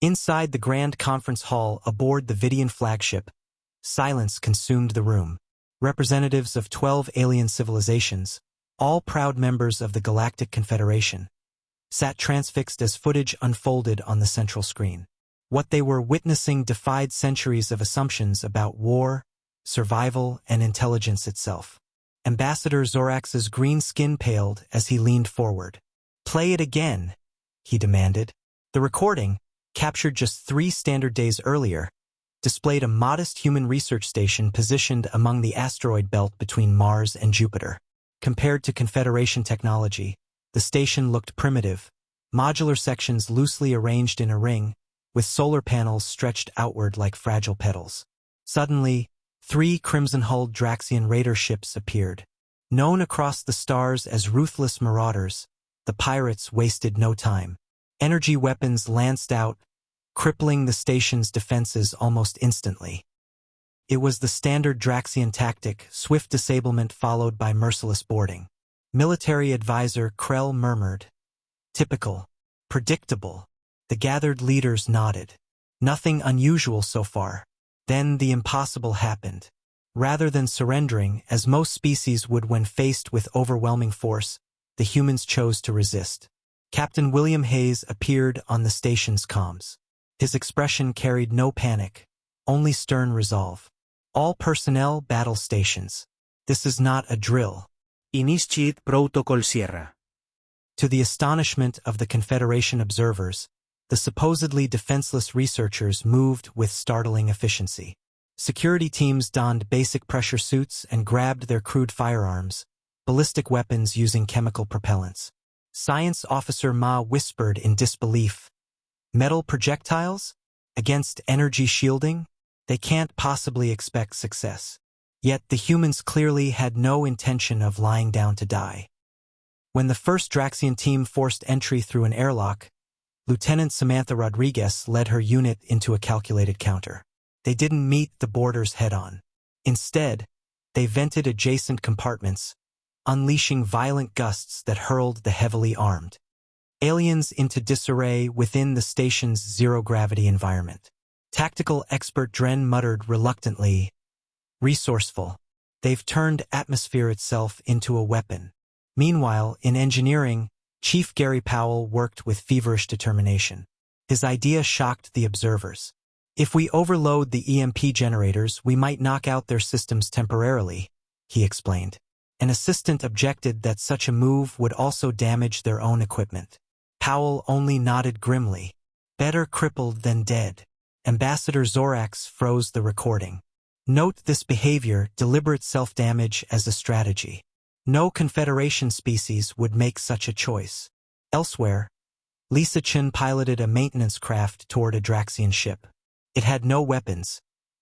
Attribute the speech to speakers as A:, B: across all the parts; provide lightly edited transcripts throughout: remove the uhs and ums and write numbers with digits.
A: Inside the grand conference hall aboard the Vidian flagship, silence consumed the room. Representatives of 12 alien civilizations, all proud members of the Galactic Confederation, sat transfixed as footage unfolded on the central screen. What they were witnessing defied centuries of assumptions about war, survival, and intelligence itself. Ambassador Zorax's green skin paled as he leaned forward. "Play it again," he demanded. The recording, captured just 3 standard days earlier, displayed a modest human research station positioned among the asteroid belt between Mars and Jupiter. Compared to Confederation technology, the station looked primitive, modular sections loosely arranged in a ring, with solar panels stretched outward like fragile petals. Suddenly, 3 crimson-hulled Draxian raider ships appeared. Known across the stars as ruthless marauders, the pirates wasted no time. Energy weapons lanced out, crippling the station's defenses almost instantly. It was the standard Draxian tactic, swift disablement followed by merciless boarding. Military advisor Krell murmured. "Typical. Predictable." The gathered leaders nodded. Nothing unusual so far. Then the impossible happened. Rather than surrendering, as most species would when faced with overwhelming force, the humans chose to resist. Captain William Hayes appeared on the station's comms. His expression carried no panic, only stern resolve. "All personnel battle stations. This is not a drill."
B: Initiate Protocol Sierra.
A: To the astonishment of the Confederation observers, the supposedly defenseless researchers moved with startling efficiency. Security teams donned basic pressure suits and grabbed their crude firearms, ballistic weapons using chemical propellants. Science Officer Ma whispered in disbelief. "Metal projectiles? Against energy shielding? They can't possibly expect success." Yet the humans clearly had no intention of lying down to die. When the first Draxian team forced entry through an airlock, Lieutenant Samantha Rodriguez led her unit into a calculated counter. They didn't meet the boarders head-on. Instead, they vented adjacent compartments, unleashing violent gusts that hurled the heavily armed aliens into disarray within the station's zero-gravity environment. Tactical expert Dren muttered reluctantly, "Resourceful. They've turned atmosphere itself into a weapon." Meanwhile, in engineering, Chief Gary Powell worked with feverish determination. His idea shocked the observers. "If we overload the EMP generators, we might knock out their systems temporarily," he explained. An assistant objected that such a move would also damage their own equipment. Powell only nodded grimly. "Better crippled than dead." Ambassador Zorax froze the recording. Note this behavior, deliberate self-damage as a strategy. No Confederation species would make such a choice. Elsewhere, Lisa Chen piloted a maintenance craft toward a Draxian ship. It had no weapons,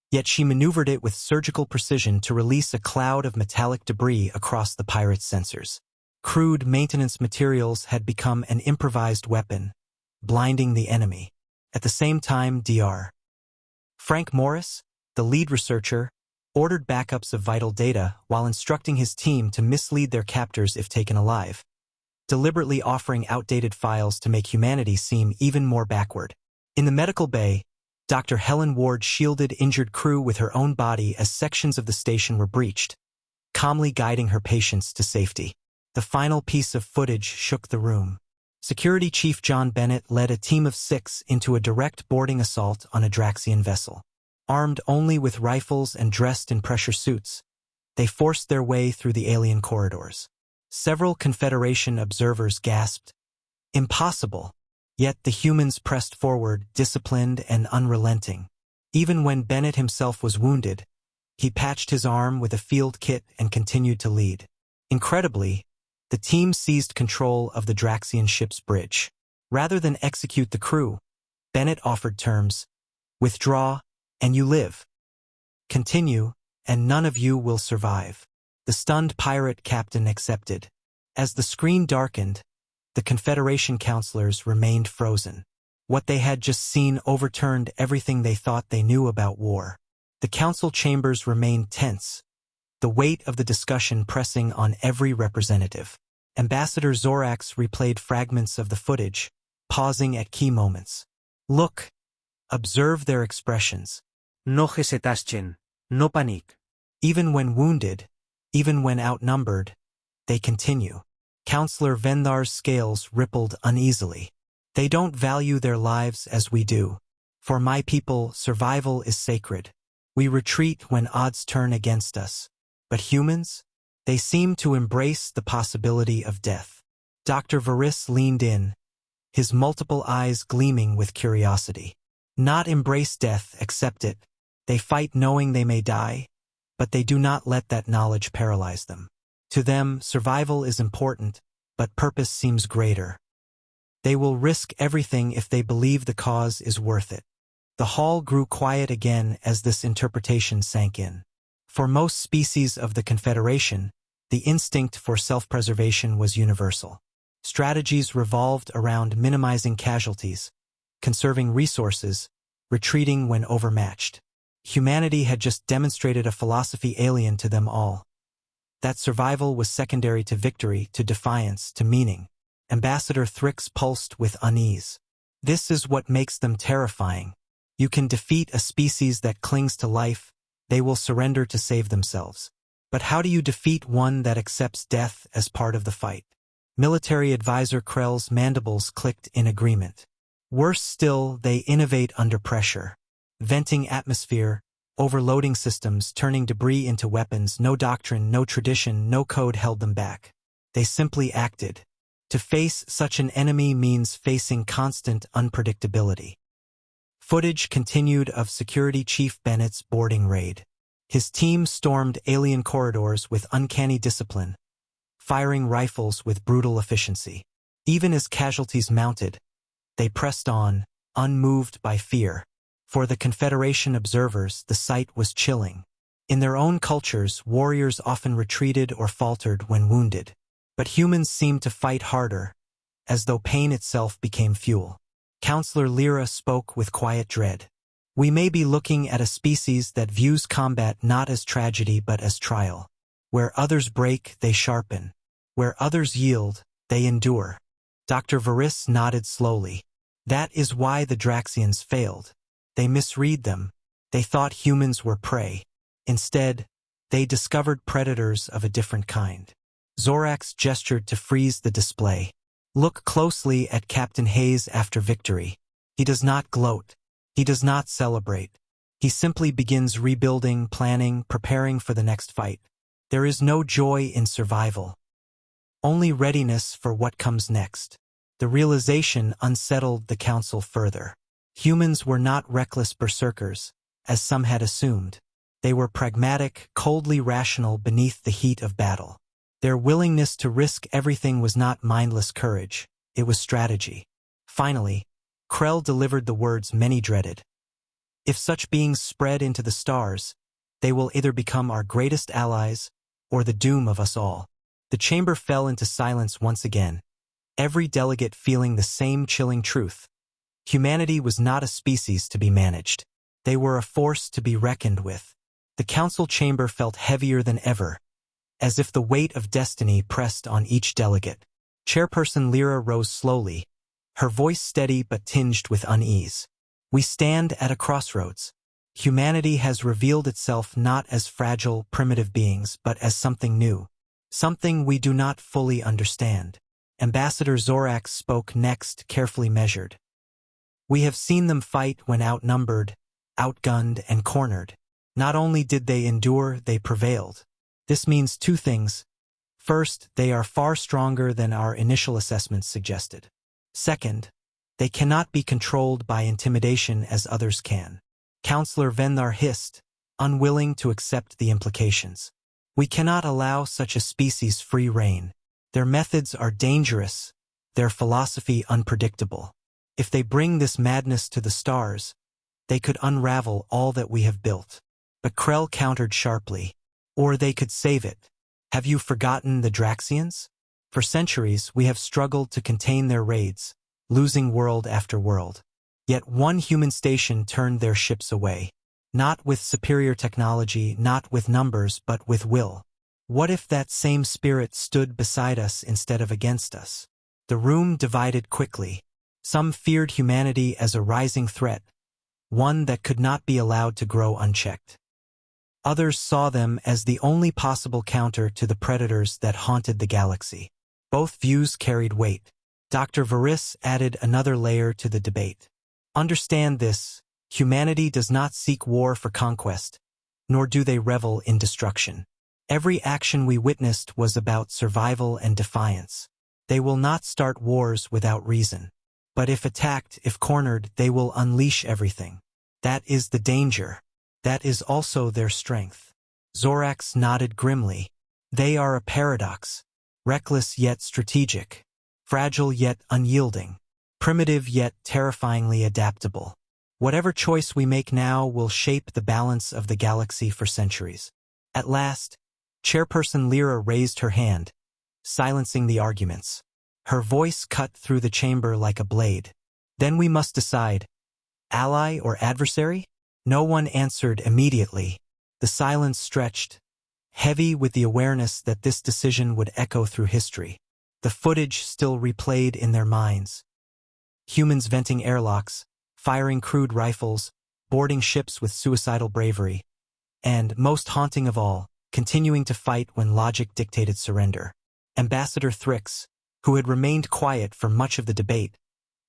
A: yet she maneuvered it with surgical precision to release a cloud of metallic debris across the pirates' sensors. Crude maintenance materials had become an improvised weapon, blinding the enemy. At the same time, Dr. Frank Morris, the lead researcher, ordered backups of vital data while instructing his team to mislead their captors if taken alive, deliberately offering outdated files to make humanity seem even more backward. In the medical bay, Dr. Helen Ward shielded injured crew with her own body as sections of the station were breached, calmly guiding her patients to safety. The final piece of footage shook the room. Security Chief John Bennett led a team of 6 into a direct boarding assault on a Draxian vessel. Armed only with rifles and dressed in pressure suits, they forced their way through the alien corridors. Several Confederation observers gasped, "Impossible!" Yet the humans pressed forward, disciplined and unrelenting. Even when Bennett himself was wounded, he patched his arm with a field kit and continued to lead. Incredibly, the team seized control of the Draxian ship's bridge. Rather than execute the crew, Bennett offered terms: "Withdraw, and you live. Continue, and none of you will survive." The stunned pirate captain accepted. As the screen darkened, the Confederation counselors remained frozen. What they had just seen overturned everything they thought they knew about war. The council chambers remained tense, the weight of the discussion pressing on every representative. Ambassador Zorax replayed fragments of the footage, pausing at key moments. "Look," Observe their expressions.
B: No hesitaschen. No panic.
A: Even when wounded, even when outnumbered, they continue. Counselor Vendhar's scales rippled uneasily. They don't value their lives as we do. For my people, survival is sacred. We retreat when odds turn against us. But humans? They seem to embrace the possibility of death. Dr. Varys leaned in, his multiple eyes gleaming with curiosity. Not embrace death, accept it. They fight knowing they may die, but they do not let that knowledge paralyze them. To them, survival is important, but purpose seems greater. They will risk everything if they believe the cause is worth it. The hall grew quiet again as this interpretation sank in. For most species of the Confederation, the instinct for self-preservation was universal. Strategies revolved around minimizing casualties, conserving resources, retreating when overmatched. Humanity had just demonstrated a philosophy alien to them all. That survival was secondary to victory, to defiance, to meaning. Ambassador Thrix pulsed with unease. This is what makes them terrifying. You can defeat a species that clings to life, they will surrender to save themselves. But how do you defeat one that accepts death as part of the fight? Military advisor Krell's mandibles clicked in agreement. Worse still, they innovate under pressure. Venting atmosphere, overloading systems, turning debris into weapons. No doctrine, no tradition, no code held them back. They simply acted. To face such an enemy means facing constant unpredictability. Footage continued of Security Chief Bennett's boarding raid. His team stormed alien corridors with uncanny discipline, firing rifles with brutal efficiency. Even as casualties mounted, they pressed on, unmoved by fear. For the Confederation observers, the sight was chilling. In their own cultures, warriors often retreated or faltered when wounded. But humans seemed to fight harder, as though pain itself became fuel. Counselor Lyra spoke with quiet dread. We may be looking at a species that views combat not as tragedy but as trial. Where others break, they sharpen. Where others yield, they endure. Dr. Varys nodded slowly. That is why the Draxians failed. They misread them. They thought humans were prey. Instead, they discovered predators of a different kind. Zorax gestured to freeze the display. Look closely at Captain Hayes after victory. He does not gloat. He does not celebrate. He simply begins rebuilding, planning, preparing for the next fight. There is no joy in survival. Only readiness for what comes next. The realization unsettled the council further. Humans were not reckless berserkers, as some had assumed. They were pragmatic, coldly rational beneath the heat of battle. Their willingness to risk everything was not mindless courage, it was strategy. Finally, Krell delivered the words many dreaded. If such beings spread into the stars, they will either become our greatest allies, or the doom of us all. The chamber fell into silence once again, every delegate feeling the same chilling truth. Humanity was not a species to be managed. They were a force to be reckoned with. The council chamber felt heavier than ever, as if the weight of destiny pressed on each delegate. Chairperson Lyra rose slowly, her voice steady but tinged with unease. We stand at a crossroads. Humanity has revealed itself not as fragile, primitive beings, but as something new. Something we do not fully understand. Ambassador Zorax spoke next, carefully measured. We have seen them fight when outnumbered, outgunned, and cornered. Not only did they endure, they prevailed. This means two things. First, they are far stronger than our initial assessments suggested. Second, they cannot be controlled by intimidation as others can. Counselor Vendhar hissed, unwilling to accept the implications. We cannot allow such a species free rein. Their methods are dangerous, their philosophy unpredictable. If they bring this madness to the stars, they could unravel all that we have built. But Krell countered sharply. Or they could save it. Have you forgotten the Draxians? For centuries, we have struggled to contain their raids, losing world after world. Yet one human station turned their ships away. Not with superior technology, not with numbers, but with will. What if that same spirit stood beside us instead of against us? The room divided quickly. Some feared humanity as a rising threat. one that could not be allowed to grow unchecked. Others saw them as the only possible counter to the predators that haunted the galaxy. Both views carried weight. Dr. Varys added another layer to the debate. Understand this, humanity does not seek war for conquest, nor do they revel in destruction. Every action we witnessed was about survival and defiance. They will not start wars without reason. But if attacked, if cornered, they will unleash everything. That is the danger. That is also their strength. Zorax nodded grimly. They are a paradox. Reckless yet strategic. Fragile yet unyielding. Primitive yet terrifyingly adaptable. Whatever choice we make now will shape the balance of the galaxy for centuries. At last, Chairperson Lyra raised her hand, silencing the arguments. Her voice cut through the chamber like a blade. Then we must decide, ally or adversary? No one answered immediately. The silence stretched, heavy with the awareness that this decision would echo through history. The footage still replayed in their minds. Humans venting airlocks, firing crude rifles, boarding ships with suicidal bravery, and, most haunting of all, continuing to fight when logic dictated surrender. Ambassador Thrix, who had remained quiet for much of the debate,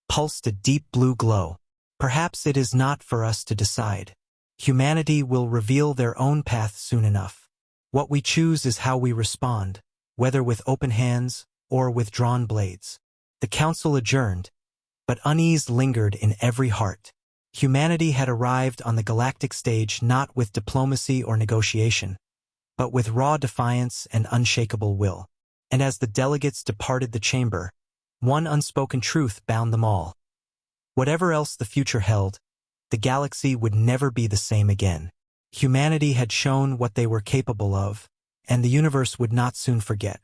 A: pulsed a deep blue glow. Perhaps it is not for us to decide. Humanity will reveal their own path soon enough. What we choose is how we respond, whether with open hands or with drawn blades. The council adjourned, but unease lingered in every heart. Humanity had arrived on the galactic stage not with diplomacy or negotiation, but with raw defiance and unshakable will. And as the delegates departed the chamber, one unspoken truth bound them all. Whatever else the future held, the galaxy would never be the same again. Humanity had shown what they were capable of, and the universe would not soon forget.